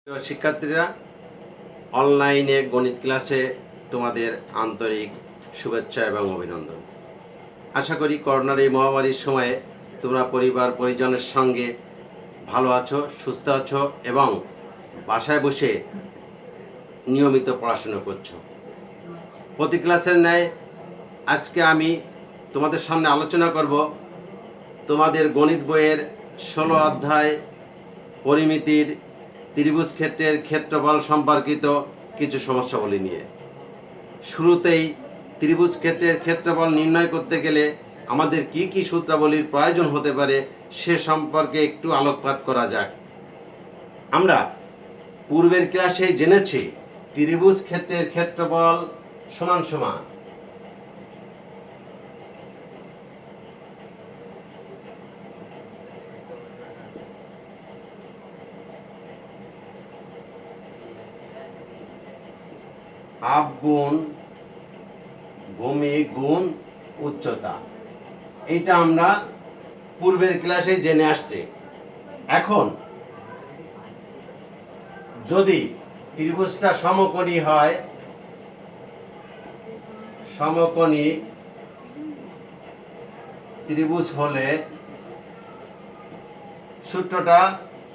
প্রিয় শিক্ষার্থীরা, অনলাইনে গণিত ক্লাসে তোমাদের আন্তরিক শুভেচ্ছা এবং অভিনন্দন। আশা করি করোনার এই মহামারীর সময়ে তোমরা পরিবার পরিজনের সঙ্গে ভালো আছো, সুস্থ আছো এবং বাসায় বসে নিয়মিত পড়াশোনা করছো। প্রতি ক্লাসের ন্যায় আজকে আমি তোমাদের সামনে আলোচনা করব তোমাদের গণিত বইয়ের 16 অধ্যায় পরিমিতির ত্রিভুজ ক্ষেত্রের ক্ষেত্রফল সম্পর্কিত কিছু সমস্যাবলী নিয়ে। শুরুতেই ত্রিভুজ ক্ষেত্রের ক্ষেত্রফল নির্ণয় করতে গেলে আমাদের কি কি সূত্রাবলীর প্রয়োজন হতে পারে সে সম্পর্কে একটু আলোকপাত করা যাক। আমরা পূর্বের ক্লাসে জেনেছি ত্রিভুজ ক্ষেত্রের ক্ষেত্রফল সমান সমান হাফ গুণ ভূমি গুণ উচ্চতা। এইটা আমরা পূর্বের ক্লাসে জেনে আসছি। এখন যদি ত্রিভুজটা সমকোণী হয়, সমকোণী ত্রিভুজ হলে সূত্রটা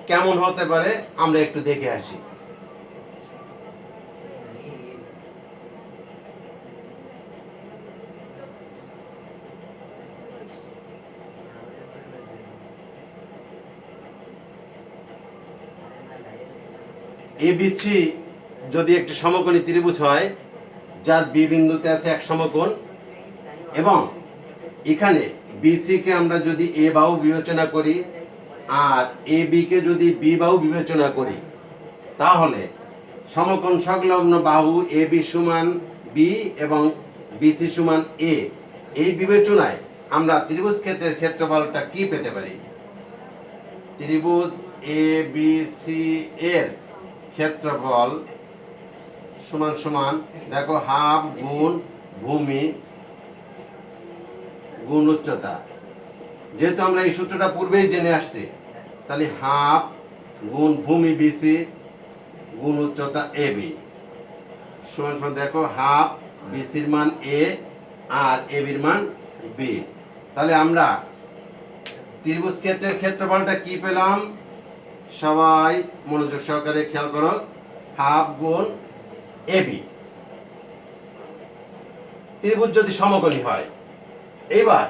কেমন হতে পারে আমরা একটু দেখে আসি। এবিসি যদি একটি সমকোণী ত্রিভুজ হয় যার বি বিন্দুতে আছে এক সমকোণ, এবং এখানে বিসি কে আমরা যদি এ বাহু বিবেচনা করি আর এ বি কে যদি বি বাহু বিবেচনা করি, তাহলে সমকোণ সংলগ্ন বাহু এ বি সমান বি এবং বিসি সমান এ, এই বিবেচনায় আমরা ত্রিভুজ ক্ষেত্রের ক্ষেত্রফলটা কি পেতে পারি? ত্রিভুজ এ বি সি এর ক্ষেত্রফল সমান সমান, দেখো, হাফ গুণ ভূমি গুণ উচ্চতা। যেহেতু আমরা এই সূত্রটা পূর্বেই জেনে আসছি, তাহলে হাফ গুণ ভূমি বিসি গুণ উচ্চতা এ বি সমান সমান, দেখো, হাফ বিসির মান এ আর এ বির মান বি। তাহলে আমরা ত্রিভুজ ক্ষেত্রের ক্ষেত্রফলটা কি পেলাম? সবাই মনোযোগ সহকারে খেয়াল করো, হাফ গুণ এ বি। ত্রিভুজ যদি সমকোণী হয়, এইবার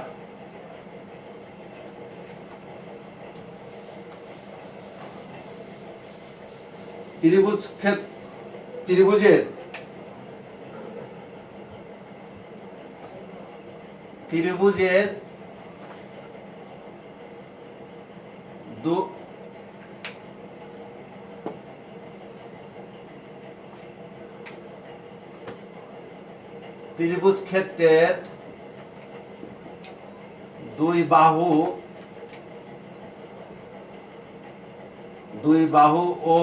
ত্রিভুজের ত্রিভুজ ক্ষেত্রের দুই বাহু ও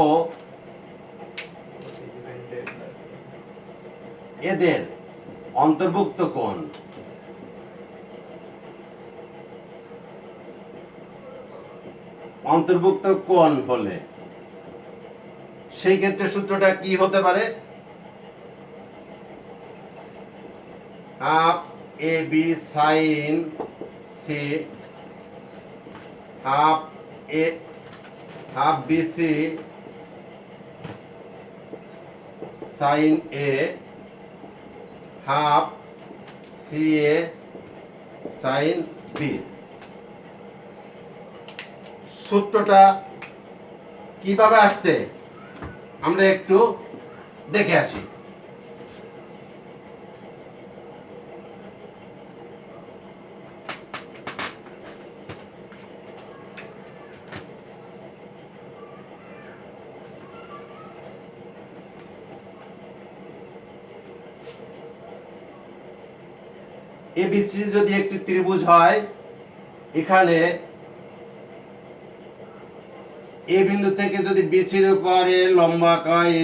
এদের অন্তর্ভুক্ত কোণ হলে সেই ক্ষেত্রে সূত্রটা কি হতে পারে? Half A B sine C half BC sine A half C A sine B. সূত্রটা কিভাবে আসছে আমরা একটু দেখে আসি। এবিসি যদি একটি ত্রিভুজ হয়, এখানে এ বিন্দু থেকে যদি বিসির উপরে লম্ব আঁকা হয়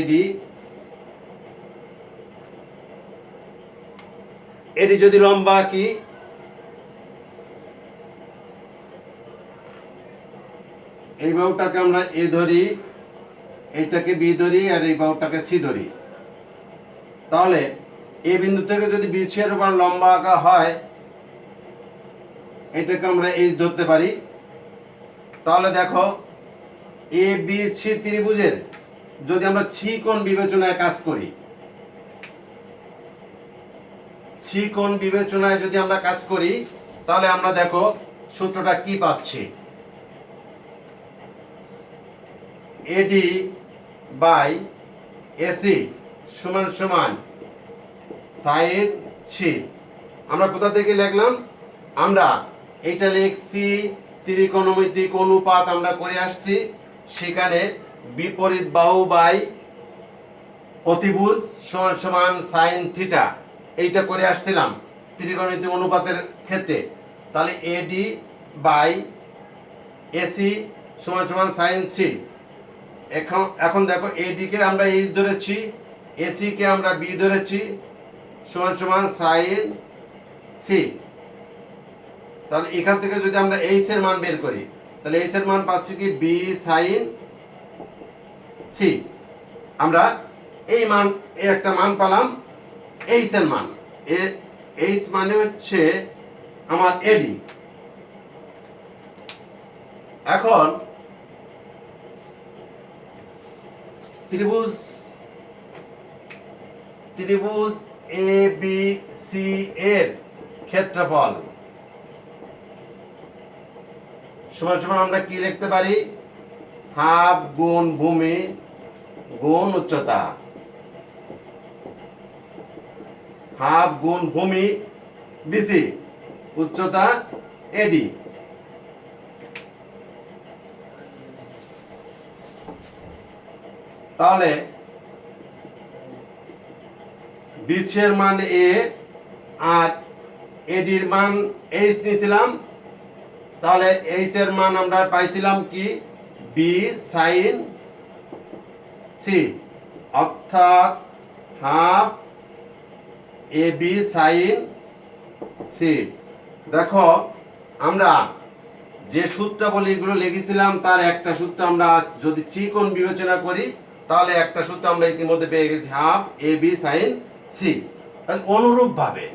এডি যদি লম্বা আঁকি, এই বাহুটাকে আমরা এ ধরি, এইটাকে বি ধরি আর এই বাহুটাকে সি ধরি, তাহলে এ বিন্দু থেকে যদি বিসি এর উপর লম্বা আঁকা হয় এটাকে আমরা এইচ ধরতে পারি। তাহলে দেখো এ বি সি ত্রিভুজের যদি আমরা সি কোণ বিবেচনায় কাজ করি, সি কোণ বিবেচনায় যদি আমরা কাজ করি তাহলে আমরা দেখো সূত্রটা কি পাচ্ছি, এডি বাই এসি সমান সমান সাইন সি। আমরা কোথা থেকে লিখলাম, আমরা এইটা লিখছি ত্রিকোণমিতিক অনুপাত আমরা করে আসছি, সেখানে বিপরীত বাহু বাই অতিভুজ সমান সমান সাইন থিটা এইটা করে আসছিলাম ত্রিকোণমিতিক অনুপাতের ক্ষেত্রে। তাহলে এডি বাই এসি সমান সমান সাইন সি। এখন দেখো এডি কে আমরা এইচ ধরেছি, এসি কে আমরা বি ধরেছি, সমান সমান সাইন সি। তাহলে এখান থেকে যদি আমরা এইচ এর মান বের করি তাহলে এইচ এর মান পাচ্ছি কি বি সাইন সি। আমরা এই মান একটা মান পেলাম এইচ এর মান, এইচ মানে হচ্ছে আমার এডি। এখন ত্রিভুজ এ বি সি এর ক্ষেত্রফল সমান সমান আমরা কি লিখতে পারি, হাফ গুণ ভূমি গুণ উচ্চতা, হাফ গুণ ভূমি বিসি উচ্চতা এডি। তাহলে বিসি এর মান এ আর এডির মান এইচ নিয়েছিলাম, তাহলে এইচ এর মান আমরা পাইছিলাম কি বি সাইন সি, অর্থাৎ half A B sine C. দেখো আমরা যে সূত্রাবলী এগুলো লিখেছিলাম তার একটা সূত্র আমরা যদি সি কোণ বিবেচনা করি তাহলে একটা সূত্র আমরা ইতিমধ্যে পেয়ে গেছি, half A B sine C. তাহলে অনুরূপভাবে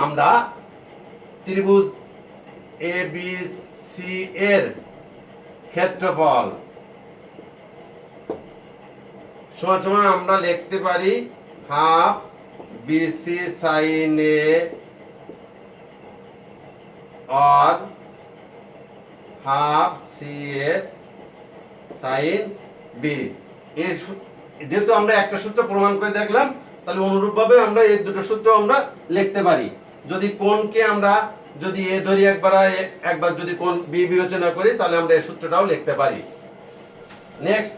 আমরা ত্রিভুজ এ বি সি এর ক্ষেত্রফল সমান সমান আমরা লিখতে পারি হাফ বিসি সাইন এ और half C A sine B. যেহেতু আমরা একটা সূত্র প্রমাণ করে দেখলাম তাহলে অনুরূপভাবে আমরা এই দুটো সূত্র আমরা লিখতে পারি। যদি কোণকে আমরা যদি এ ধরি একবার যদি কোণ বি বিবেচনা করি তাহলে আমরা এই সূত্রটাও লিখতে পারি। নেক্সট,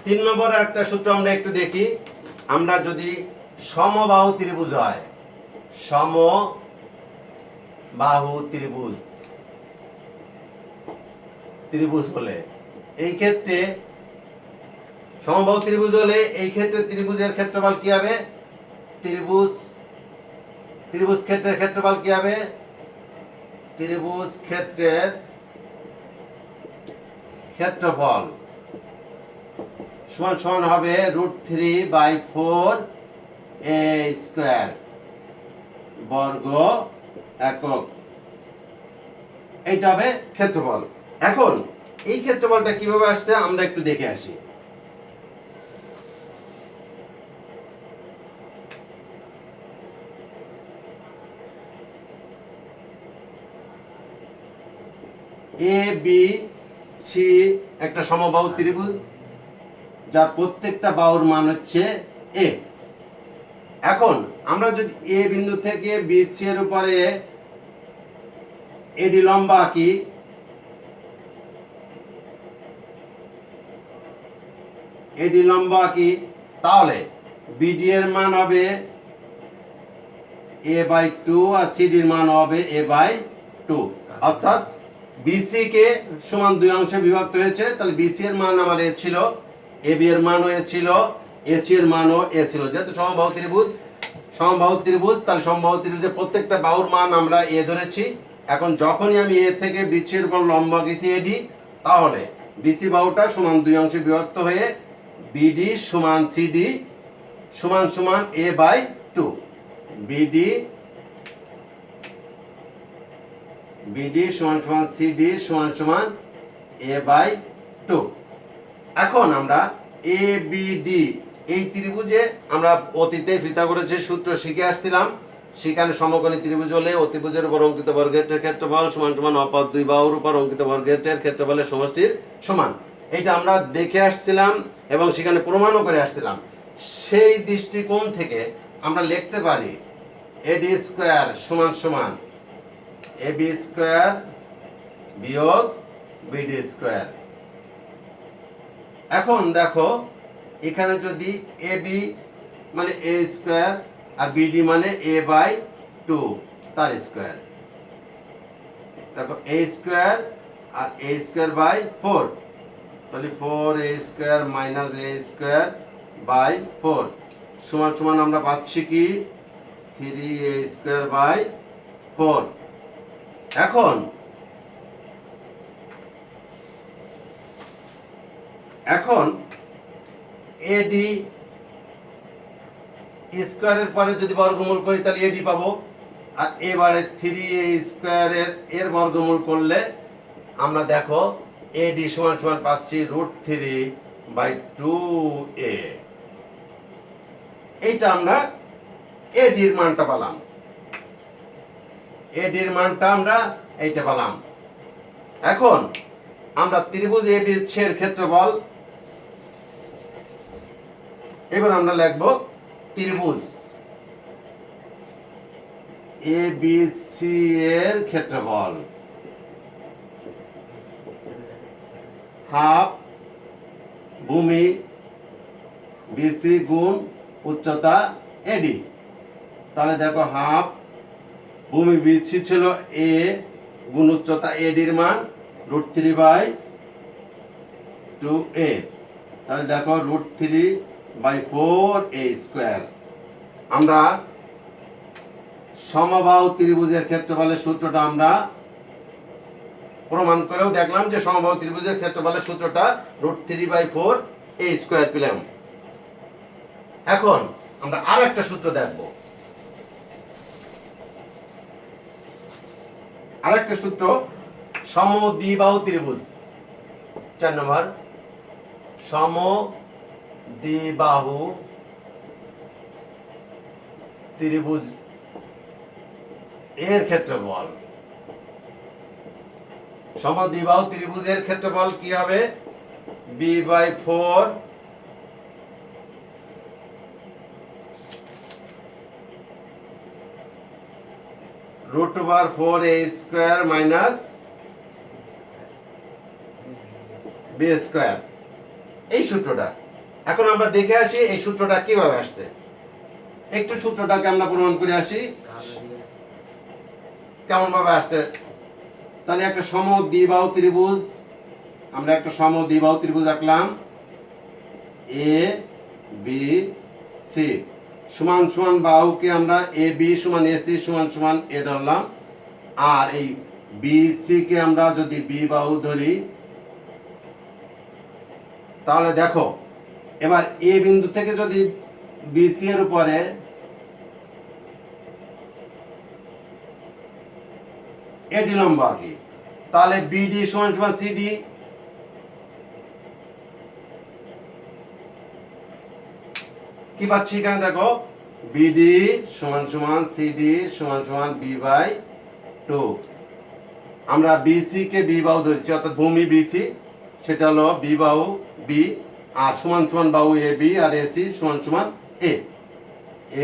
তিন নম্বর একটা সূত্র আমরা একটু দেখি। আমরা যদি সমবাহু ত্রিভুজ হয়, সমবাহু ত্রিভুজ হলে এই ক্ষেত্রে সমবাহু ত্রিভুজ হলে এই ক্ষেত্রে ত্রিভুজের ক্ষেত্রফল কি হবে, ত্রিভুজ ক্ষেত্রের ক্ষেত্রফল কি হবে, ত্রিভুজ ক্ষেত্রের ক্ষেত্রফল সমান সমান হবে √3/4 a স্কয়ার বর্গ একক। এইটা হবে ক্ষেত্রফল। এখন এই ক্ষেত্রফলটা কিভাবে আসছে আমরা একটু দেখে আসি। এ বি সি একটা সমবাহু ত্রিভুজ যার প্রত্যেকটা বাহুর মান হচ্ছে এ। এখন আমরা যদি এ বিন্দু থেকে বি সি এর উপরে এডি লম্বা আঁকি, তাহলে বিডি এর মান হবে a/2 আর সিডির মান হবে a/2, অর্থাৎ বিসি কে সমান দুই অংশে বিভক্ত হয়েছে। তাহলে বিসি এর মান আমাদের ছিল, এবি এর মান হয়েছিল এসি এর মানও এ ছিল, যেহেতু সমবাহু ত্রিভুজ, তাহলে সমবাহু ত্রিভুজের প্রত্যেকটা বাহুর মান আমরা এ ধরেছি। এখন যখনই আমি এ থেকে বিসি এর উপর লম্ব আঁকিছি এডি, তাহলে বিসি বাহুটা সমান দুই অংশে বিভক্ত হয়ে বিডি সমান সিডি সমান সমান এ বাই টু। বিডি সমান সমান সিডি সমান সমান এ বাই টু। এখন আমরা এ বিডি এই ত্রিভুজে আমরা অতীতে পিথাগোরাসের সূত্র শিখে আসছিলাম। সেখানে সমকোণী ত্রিভুজ হলে অতিভুজের উপর অঙ্কিত বর্গক্ষেত্রের ক্ষেত্রফল সমান সমান অপর দুই বাহুর উপর অঙ্কিত বর্গক্ষেত্রের ক্ষেত্রফলের সমষ্টির সমান। এটা আমরা দেখে আসছিলাম এবং সেখানে প্রমাণও করে আসছিলাম। সেই দৃষ্টিকোণ থেকে আমরা লিখতে পারি এডি স্কয়ার সমান সমান এবি স্কয়ার বিয়োগ বিডি স্কয়ার। এখন দেখো এখানে যদি এবি মানে এ স্কয়ার আর বিডি মানে এ বাই টু তার স্কয়ার, দেখো এ স্কয়ার আর এ স্কয়ার বাই ফোর, তাহলে four A square minus A square by four সমান সমান আমরা পাচ্ছি কি three A square by four. এখন এডি স্কয়ারের পরে যদি বর্গমূল করি তাহলে এডি পাবো, আর এবারে থ্রি এ স্কয়ারের এর বর্গমূল করলে আমরা দেখো এডি সমান সমান পাচ্ছি রুট থ্রি বাই টু এ। এইটা আমরা এডির মানটা পেলাম, এডির মানটা আমরা এইটা পেলাম। এখন আমরা ত্রিভুজ এ বি সি এর ক্ষেত্রফল, এবার আমরা লিখব ত্রিভুজ এ বি সি এর ক্ষেত্রফল হাফ ভূমি বিসি গুণ উচ্চতা এডি। তাহলে দেখো হাফ ভূমি বিসি ছিল এ গুণ উচ্চতা এডির মান root three by two a, তাহলে দেখো root three by four a square. আমরা সমবাহু ত্রিভুজের ক্ষেত্রফলের সূত্রটা আমরা প্রমাণ করেও দেখলাম যে সমবাহু ত্রিভুজের ক্ষেত্রফলের সূত্রটা root three by four a square পেলাম। এখন আমরা আর একটা সূত্র দেখব, আরেকটা সূত্র সমদ্বিবাহু ত্রিভুজ, 4 নম্বর সমদ্বিবাহু ত্রিভুজ এর ক্ষেত্রফল। সমদ্বিবাহু ত্রিভুজের ক্ষেত্রফল কি হবে b by four root over four a square minus b square, এই সূত্রটা। এখন আমরা দেখে আসি এই সূত্রটা কিভাবে আসছে। একটু সূত্রটাকে আমরা প্রমাণ করে আসি কেমন ভাবে আসছে। তাহলে একটা সমদ্বিবাহু ত্রিভুজ, আমরা একটা সমদ্বিবাহু ত্রিভুজ আঁকলাম এ বি সি সমান সমান বাহুকে আমরা এ বি সমান এ সি সমান সমান এ ধরলাম, আর এই বি সি কে আমরা যদি বি বাহু ধরি, তাহলে দেখো এবার এ বিন্দু থেকে যদি বিসি এর উপরে এডি লম্ব আঁকি, তাহলে বিডি সমান সমান সিডি, কি পাচ্ছি এখানে দেখো বিডি সমান সমান সিডি সমান সমান বি বাই টু। আমরা বিসি কে বি বাহু ধরেছি, অর্থাৎ ভূমি বিসি সেটা হলো বি বাহু বি, আর সমান সমান বাহু এ বি আর এসি সমান সমান এ,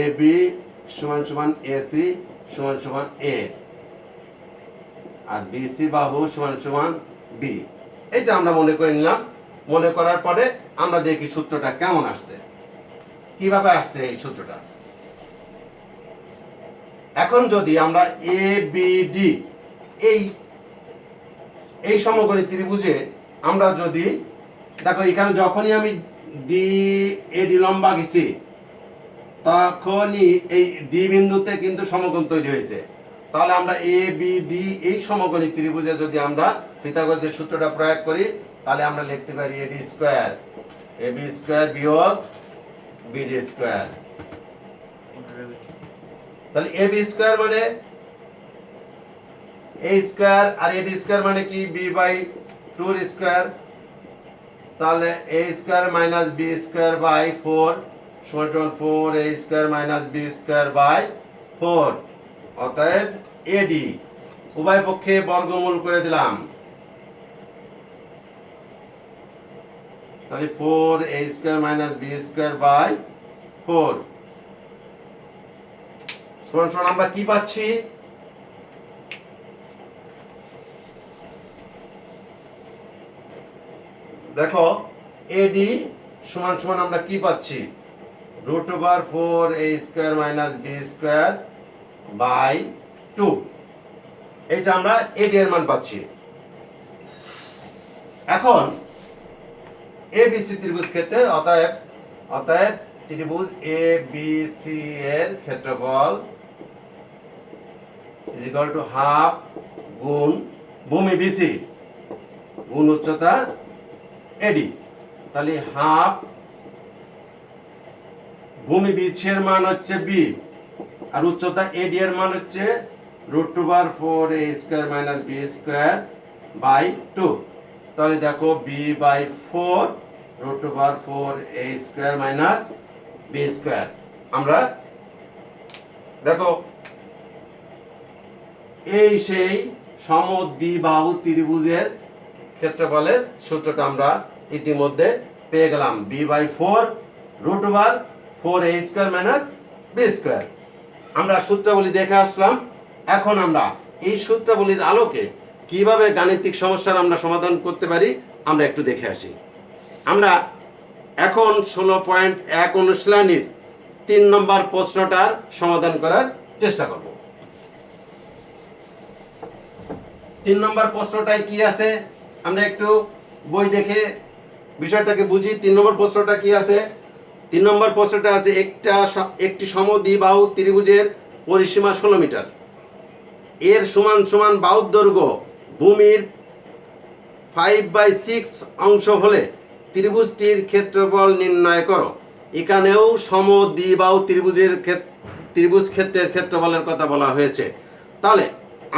এ বি সমান সমান এসি সমান সমান এ, আর বিসি বাহু সমান সমান বি। এটা আমরা মনে করে নিলাম। মনে করার পরে আমরা দেখি সূত্রটা কেমন আসছে, কিভাবে আসছে এই সূত্রটা। এখন যদি আমরা এ বি ডি এই সমকোণী ত্রিভুজে আমরা যদি দেখো এখানে যখনই আমি ডি এডি লম্বা গেছি, তখনই এই ডি বিন্দুতে কিন্তু সমকোণ তৈরি হয়েছে। তাহলে আমরা এ বি ডি এই সমকোণী ত্রিভুজে যদি আমরা পিথাগোরাসের সূত্রটা প্রয়োগ করি, তাহলে আমরা লিখতে পারি এডি স্কয়ার এবি স্কয়ার বিয়োগ বিডি স্কয়ার। তাহলে এবি স্কয়ার মানে এ স্কয়ার আর এডি স্কয়ার মানে কি বি বাই 2 স্কয়ার। তাহলে A square minus B square by 4 সমান 4 এ square minus B square by 4। অতএব এডি উভয় পক্ষে বর্গমূল করে দিলাম। তাহলে 4 এ square minus B square by 4 সমান আমরা কি পাচ্ছি? দেখো এডি সমান সমান আমরা কি পাচ্ছি? √4 এ square minus B square by 2। এটা আমরা এডি এর মান পাচ্ছি। এখন এবিসি ত্রিভুজ ক্ষেত্রের অতএব ত্রিভুজ এবিসি এর ক্ষেত্রফল ½ গুণ ভূমি বিসি গুণ উচ্চতা এডি। তাহলে হাফ ভূমি বিসি এর মান হচ্ছে বি আর উচ্চতা এডি এর মান হচ্ছে √4 এ square minus B square by 2। তাহলে দেখো B by 4 √4 A square minus B square. আমরা দেখো এই সেই সমদ্বিবাহু ত্রিভুজের ক্ষেত্রফলের সূত্রটা আমরা ইতিমধ্যে পেয়ে গেলাম। B by 4 √4 A square minus B square. আমরা সূত্রাবলী দেখে আসলাম। এখন আমরা এই সূত্রাবলীর আলোকে কিভাবে গাণিতিক সমস্যার আমরা সমাধান করতে পারি আমরা একটু দেখে আসি। আমরা এখন 16.1 অনুশীলনীর 3 নম্বর প্রশ্নটার সমাধান করার চেষ্টা করব। 3 নম্বর প্রশ্নটায় কি আছে আমরা একটু বই দেখে বিষয়টাকে বুঝি। 3 নম্বর প্রশ্নটা কি আছে? 3 নম্বর প্রশ্নটা আছে একটি সমদ্বিবাহু ত্রিভুজের পরিসীমা 16 মিটার, এর সমান সমান বাহুর দৈর্ঘ্য ভূমির 5/6 অংশ হলে ত্রিভুজটির ক্ষেত্রফল নির্ণয় করো। এখানেও সমদ্বিবাহু ত্রিভুজ ক্ষেত্রের ক্ষেত্রফলের কথা বলা হয়েছে। তাহলে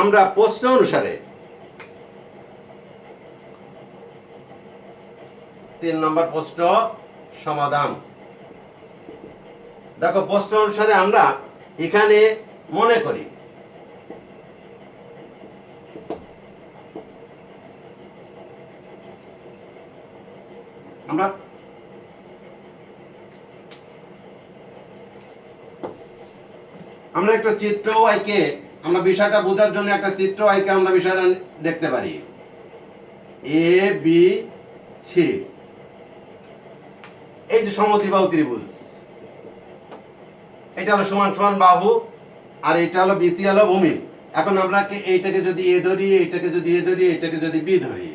আমরা প্রশ্ন অনুসারে 3 নম্বর প্রশ্ন সমাধান। দেখো প্রশ্ন অনুসারে আমরা এখানে মনে করি আমরা একটা চিত্র আঁকে, আমরা বিষয়টা বোঝার জন্য একটা চিত্র আঁকে আমরা বিষয়টা দেখতে পারি। এ বি সি এই যে সমদ্বিবাহু ত্রিভুজ, এটা হলো সমান সমান বাহু আর এটা হলো বিসি হলো ভূমি। এখন আমরা এইটাকে যদি এ ধরি, এইটাকে যদি এ ধরি, এইটাকে যদি বি ধরি,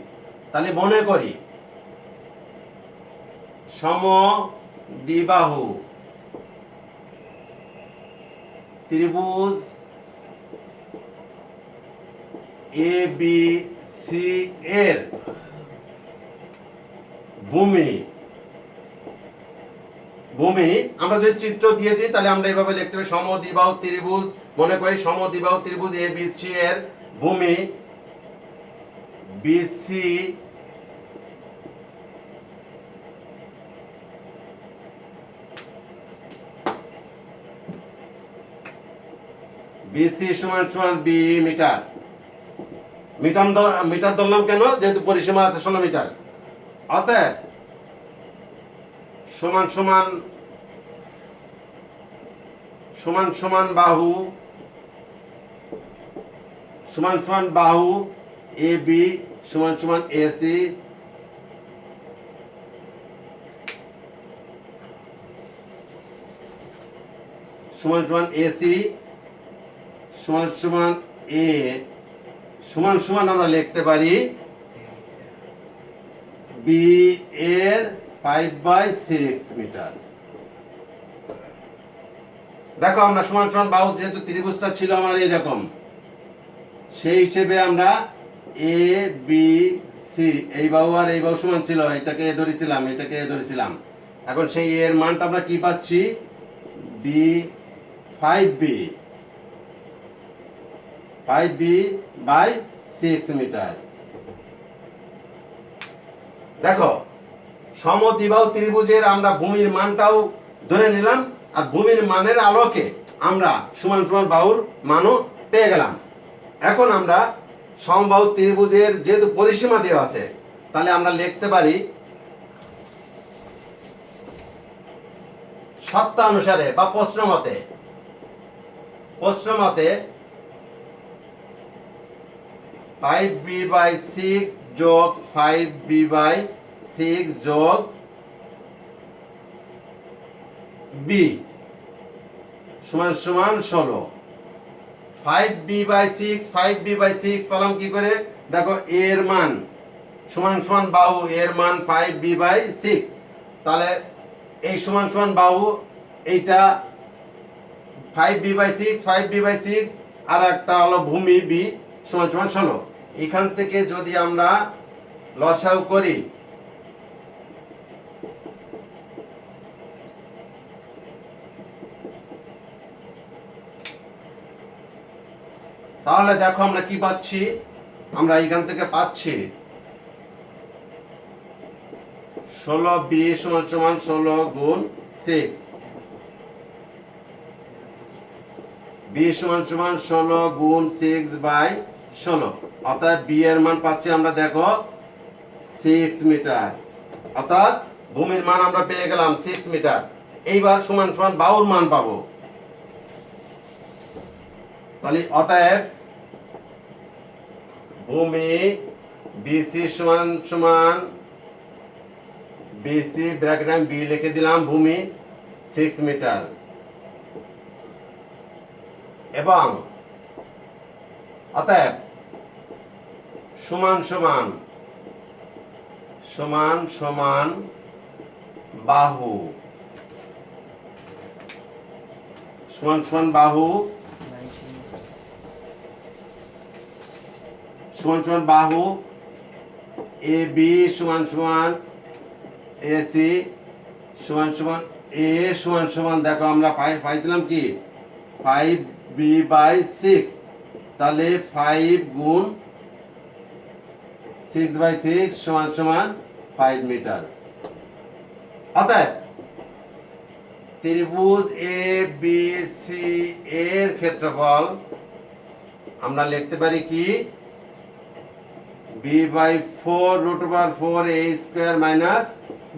তাহলে মনে করি সমদ্বিবাহু ত্রিভুজ এ বি সি এর ভূমি আমরা যদি চিত্র দিয়ে দিই তাহলে আমরা এইভাবে লিখতে পারি সমদ্বিবাহু ত্রিভুজ, মনে করি সমদ্বিবাহু ত্রিভুজ এ বি সি এর ভূমি বিসি বিসি সমান সমান বি মিটার। মিটার ধরলাম কেন? যেহেতু পরিসীমা আছে 16 মিটার। অতএব সমান সমান বাহু এ বি সমান সমান এসি সমান সমান এসি সমান সমান এ সমান সমান আমরা লিখতে পারি বি এর 5/6 মিটার। দেখো আমরা সমান সমান বাহু, যেহেতু ত্রিভুজটা ছিল আমার এরকম, সেই হিসেবে আমরা এ বি সি, এই বাহু আর এই বাহু সমান ছিল, এটাকে এ ধরেছিলাম, এটাকে এ ধরেছিলাম। এখন সেই এর মানটা আমরা কি পাচ্ছি? B 5b 5b/6 metre. দেখো সমদ্বিবাহু ত্রিভুজের আমরা ভূমির মানটাও ধরে নিলাম, আর ভূমির মানের আলোকে আমরা সমান সমান বাহুর মানও পেয়ে গেলাম। এখন আমরা সমবাহু ত্রিভুজের যেহেতু পরিসীমা দেওয়া আছে, তাহলে আমরা লিখতে পারি সত্যানুসারে বা প্রশ্নমতে 5b/6 যোগ 5b/6 যোগ b সমান সমান 16। 5b/6 পেলাম কি করে? দেখো এর মান সমান সমান বাহু, এর মান 5b/6, তাহলে এই সমান সমান বাহু এইটা 5b/6 আর একটা হলো ভূমি b সমান সমান 16। এখান থেকে যদি আমরা লসাগু করি, তাহলে দেখো আমরা কি পাচ্ছি? আমরা এখান থেকে পাচ্ছি 16b সমান সমান 16 গুণ 6, b সমান সমান 16 গুণ 6/16, অর্থাৎ b এর মান পাচ্ছি আমরা দেখো 6 মিটার, অর্থাৎ ভূমির মান আমরা পেয়ে গেলাম 6 মিটার। এইবার সমান সমান বাহুর মান পাবো। তাহলে অতএব ভূমি বিসি সমান সমান বিসি ব্র্যাকেট আমি বি লিখে দিলাম, ভূমি 6 মিটার, এবং অতএব সমান সমান সমান সমান বাহু সমান সমান বাহু সমান সমান বাহু এ বি সমান সমান এসি সমান সমান এ সমান সমান, দেখো আমরা পাইছিলাম কি 5b/6, তাহলে 5 গুণ 6/6 সমান সমান 5 মিটার। অতএব ত্রিভুজ এ বি সি এর ক্ষেত্রফল আমরা লিখতে পারি কি b/4 √4a² - b²।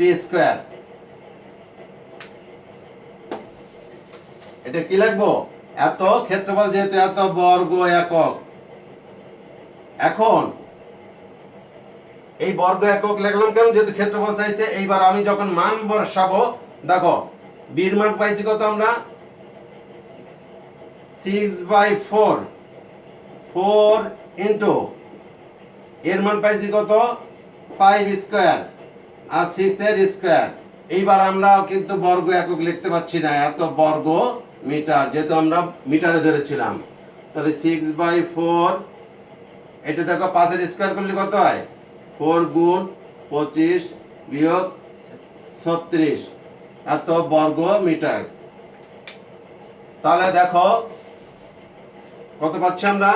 এটা কি লিখবো? এত ক্ষেত্রফল, যেহেতু এত বর্গ একক। এখন এই বর্গ একক লিখলাম কেন? যেহেতু ক্ষেত্রফল চাইছে। এইবার আমি যখন মান বসাবো, দেখো বির মান পাইছি কত আমরা? 6/4, 4 ইন্টু এর মান পাইছি কত? 5² আর 6 এর স্কয়ার। এইবার আমরা কিন্তু বর্গ একক লিখতে পাচ্ছি না, এত বর্গ মিটার, যেহেতু আমরা মিটারে ধরেছিলাম। তাহলে 6/4, এটা দেখো 5 এর স্কয়ার করলে কত হয়? 4 গুণ 25 বিয়োগ 36, এত বর্গ মিটার। তাহলে দেখো কত পাচ্ছি আমরা?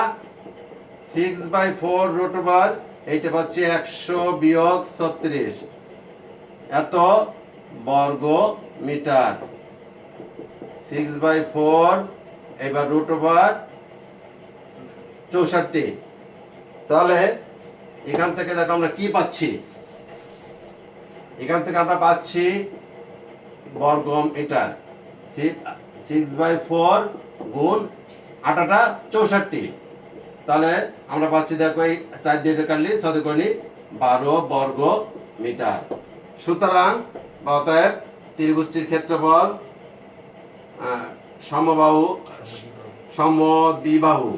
6/4 √, এইটা পাচ্ছি 100 বিয়োগ 36, এত বর্গ মিটার। 6/4 এবার √64। তাহলে এখান থেকে দেখো আমরা কি পাচ্ছি? এখান থেকে আমরা পাচ্ছি বর্গ মিটার। 6/4 গুণ 8 64, তাহলে আমরা পাচ্ছি দেখো এই 4 দিয়ে কাটলি 6 দিয়ে 12 বর্গ মিটার। সুতরাং অতএব ত্রিভুজটির ক্ষেত্রফল সমদ্বিবাহু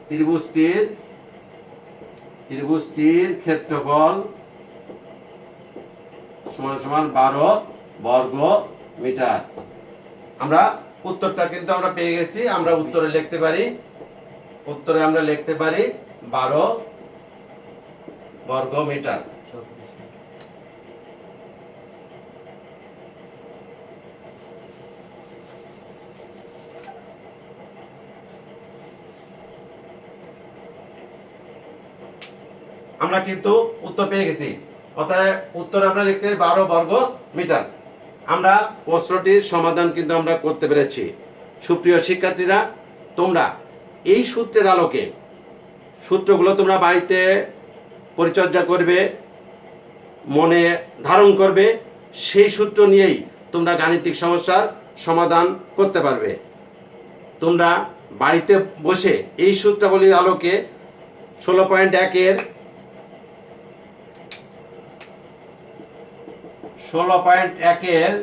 ত্রিভুজটির ক্ষেত্রফল সমান সমান 12 বর্গ মিটার। আমরা উত্তরটা কিন্তু আমরা পেয়ে গেছি। আমরা উত্তরে লিখতে পারি 12 বর্গ মিটার। আমরা কিন্তু উত্তর পেয়ে গেছি, অর্থাৎ উত্তর আমরা লিখতে 12 বর্গ মিটার। আমরা প্রশ্নটির সমাধান কিন্তু আমরা করতে পেরেছি। সুপ্রিয় শিক্ষার্থীরা, তোমরা এই সূত্রের আলোকে সূত্রগুলো তোমরা বাড়িতে পরিচর্যা করবে, মনে ধারণ করবে, সেই সূত্র নিয়েই তোমরা গাণিতিক সমস্যার সমাধান করতে পারবে। তোমরা বাড়িতে বসে এই সূত্রাবলীর আলোকে 16.1-এর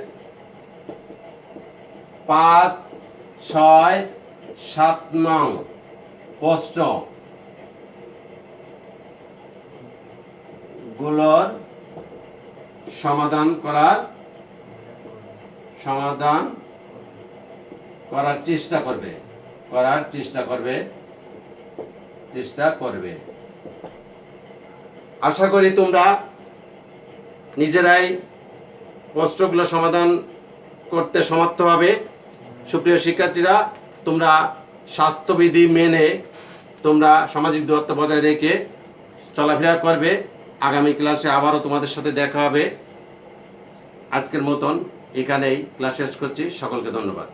5, 6, 7 নং প্রশ্ন গুলোর সমাধান করার চেষ্টা করবে। আশা করি তোমরা নিজেরাই প্রশ্নগুলো সমাধান করতে সমর্থ হবে। সুপ্রিয় শিক্ষার্থীরা, তোমরা স্বাস্থ্যবিধি মেনে তোমরা সামাজিক দূরত্ব বজায় রেখে চলাফেরা করবে। আগামী ক্লাসে আবারও তোমাদের সাথে দেখা হবে। আজকের মতন এখানেই ক্লাস শেষ করছি। সকলকে ধন্যবাদ।